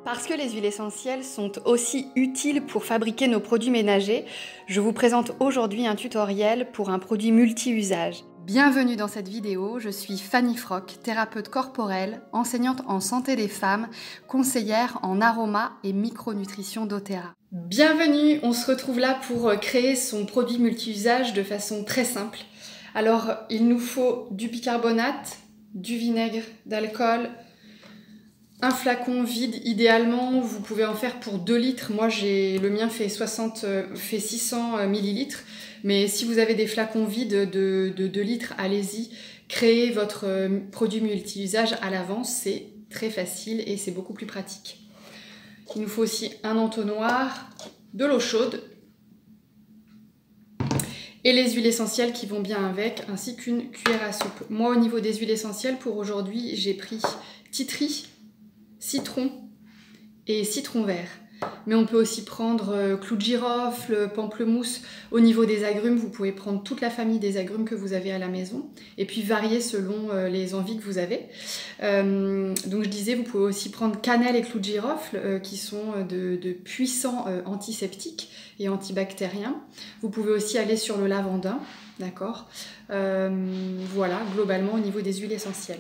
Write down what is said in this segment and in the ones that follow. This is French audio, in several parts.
Parce que les huiles essentielles sont aussi utiles pour fabriquer nos produits ménagers, je vous présente aujourd'hui un tutoriel pour un produit multi-usage. Bienvenue dans cette vidéo, je suis Fanny Froc, thérapeute corporelle, enseignante en santé des femmes, conseillère en aroma et micronutrition doTERRA. Bienvenue, on se retrouve là pour créer son produit multi-usage de façon très simple. Alors, il nous faut du bicarbonate, du vinaigre d'alcool, un flacon vide, idéalement, vous pouvez en faire pour 2 litres. Moi, le mien fait 600 millilitres. Mais si vous avez des flacons vides de 2 litres, allez-y. Créez votre produit multi-usage à l'avance. C'est très facile et c'est beaucoup plus pratique. Il nous faut aussi un entonnoir, de l'eau chaude et les huiles essentielles qui vont bien avec, ainsi qu'une cuillère à soupe. Moi, au niveau des huiles essentielles, pour aujourd'hui, j'ai pris titri, citron et citron vert. Mais on peut aussi prendre clou de girofle, pamplemousse. Au niveau des agrumes, vous pouvez prendre toute la famille des agrumes que vous avez à la maison et puis varier selon les envies que vous avez. Donc je disais, vous pouvez aussi prendre cannelle et clou de girofle qui sont de puissants antiseptiques et antibactériens. Vous pouvez aussi aller sur le lavandin, d'accord. Voilà, globalement au niveau des huiles essentielles.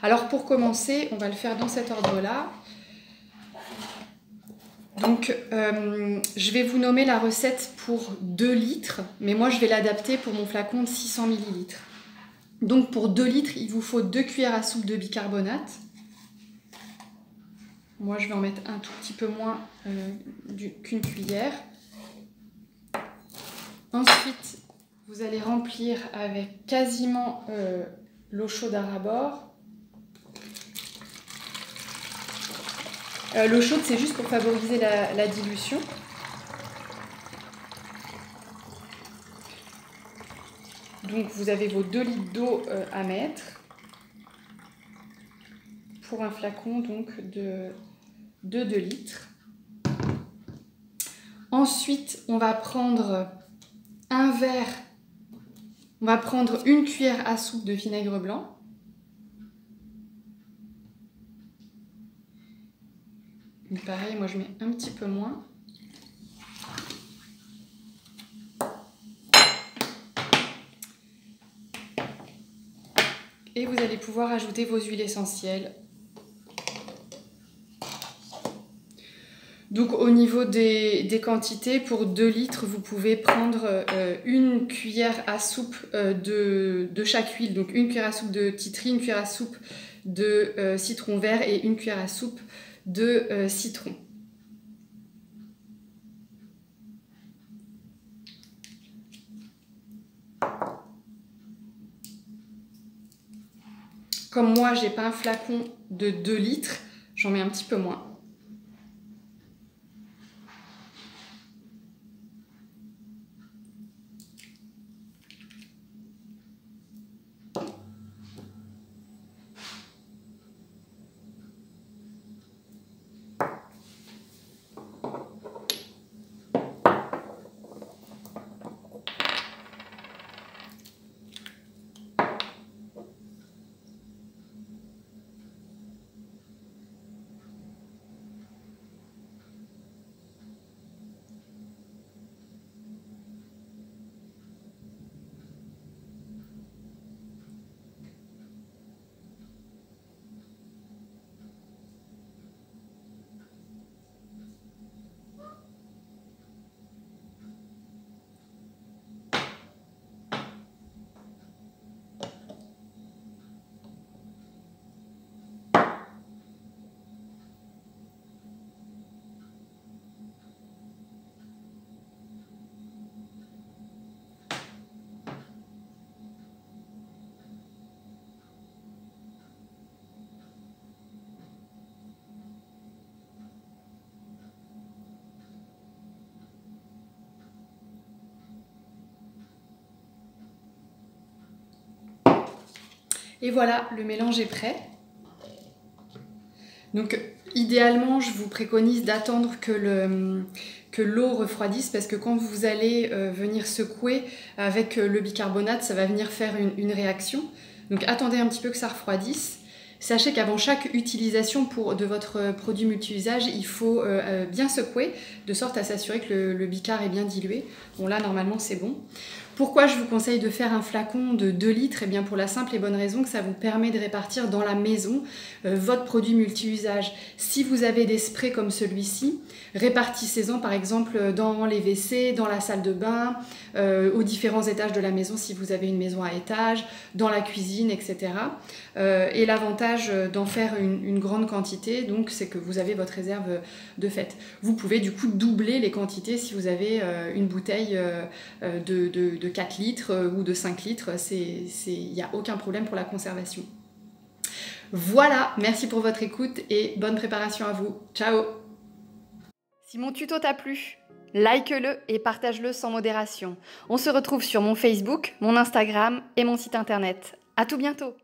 Alors pour commencer, on va le faire dans cet ordre-là. Donc je vais vous nommer la recette pour 2 litres, mais moi je vais l'adapter pour mon flacon de 600 millilitres. Donc pour 2 litres, il vous faut 2 cuillères à soupe de bicarbonate. Moi je vais en mettre un tout petit peu moins qu'une cuillère. Ensuite, vous allez remplir avec quasiment l'eau chaude à ras-bord. L'eau chaude, c'est juste pour favoriser la dilution. Donc vous avez vos 2 litres d'eau à mettre pour un flacon donc de 2 litres. Ensuite, on va prendre une cuillère à soupe de vinaigre blanc. Pareil, moi je mets un petit peu moins. Et vous allez pouvoir ajouter vos huiles essentielles. Donc au niveau des quantités, pour 2 litres, vous pouvez prendre une cuillère à soupe de chaque huile. Donc une cuillère à soupe de titri, une cuillère à soupe de citron vert et une cuillère à soupe de citron. Comme moi, j'ai pas un flacon de 2 litres, j'en mets un petit peu moins. Et voilà, le mélange est prêt. Donc idéalement, je vous préconise d'attendre que l'eau refroidisse parce que quand vous allez venir secouer avec le bicarbonate, ça va venir faire une réaction. Donc attendez un petit peu que ça refroidisse. Sachez qu'avant chaque utilisation de votre produit multi-usage, il faut bien secouer, de sorte à s'assurer que le bicard est bien dilué. Bon là, normalement, c'est bon. Pourquoi je vous conseille de faire un flacon de 2 litres? Eh bien pour la simple et bonne raison que ça vous permet de répartir dans la maison votre produit multi-usage. Si vous avez des sprays comme celui-ci, répartissez-en par exemple dans les WC, dans la salle de bain, aux différents étages de la maison si vous avez une maison à étage, dans la cuisine, etc. Et l'avantage d'en faire une grande quantité, donc, c'est que vous avez votre réserve de fait. Vous pouvez du coup doubler les quantités si vous avez une bouteille de 4 litres ou de 5 litres, il n'y a aucun problème pour la conservation. Voilà, merci pour votre écoute et bonne préparation à vous. Ciao! Si mon tuto t'a plu, like-le et partage-le sans modération. On se retrouve sur mon Facebook, mon Instagram et mon site internet. À tout bientôt!